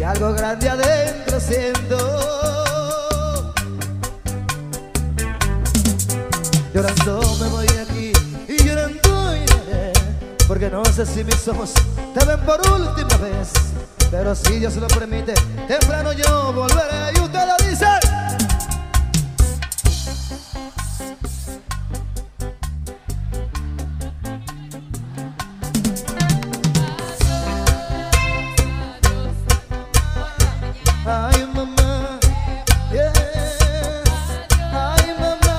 que algo grande adentro siento. Llorando me voy aquí y llorando iré, porque no sé si mis ojos te ven por última vez, pero si Dios lo permite, temprano yo volveré.